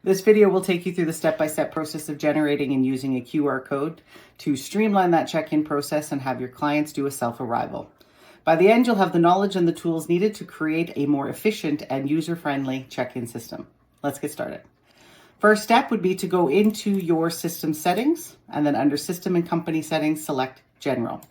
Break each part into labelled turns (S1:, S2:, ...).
S1: This video will take you through the step-by-step process of generating and using a QR code to streamline that check-in process and have your clients do a self-arrival. By the end, you'll have the knowledge and the tools needed to create a more efficient and user-friendly check-in system. Let's get started. First step would be to go into your system settings, and then under System and Company Settings, select General.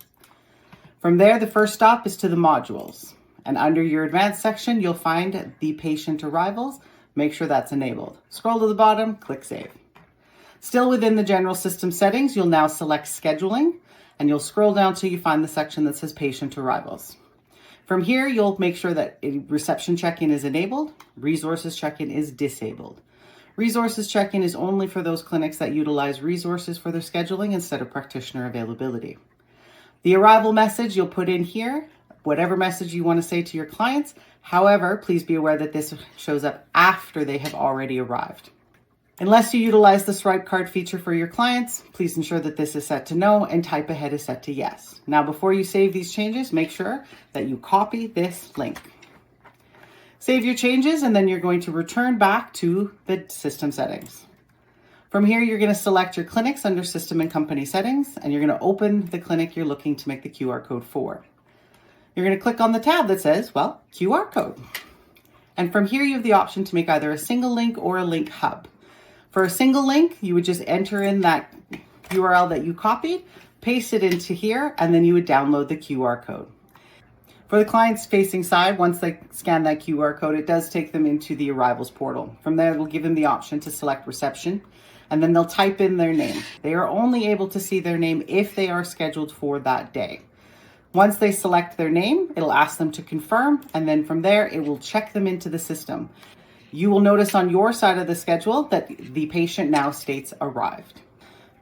S1: From there, the first stop is to the modules. And under your Advanced section, you'll find the Patient Arrivals. Make sure that's enabled. Scroll to the bottom, click Save. Still within the General System Settings, you'll now select Scheduling, and you'll scroll down till you find the section that says Patient Arrivals. From here, you'll make sure that a Reception Check-in is enabled, Resources Check-in is disabled. Resources check-in is only for those clinics that utilize resources for their scheduling instead of practitioner availability. The arrival message you'll put in here, whatever message you want to say to your clients. However, please be aware that this shows up after they have already arrived. Unless you utilize the swipe card feature for your clients, please ensure that this is set to no and type ahead is set to yes. Now, before you save these changes, make sure that you copy this link. Save your changes, and then you're going to return back to the system settings. From here, you're going to select your clinics under System and Company Settings, and you're going to open the clinic you're looking to make the QR code for. You're going to click on the tab that says, QR code. And from here, you have the option to make either a single link or a link hub. For a single link, you would just enter in that URL that you copied, paste it into here, and then you would download the QR code. For the clients facing side, once they scan that QR code, it does take them into the arrivals portal. From there, it'll give them the option to select reception, and then they'll type in their name. They are only able to see their name if they are scheduled for that day. Once they select their name, it'll ask them to confirm, and then from there, it will check them into the system. You will notice on your side of the schedule that the patient now states arrived.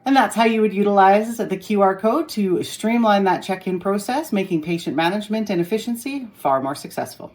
S1: And that's how you would utilize the QR code to streamline that check-in process, making patient management and efficiency far more successful.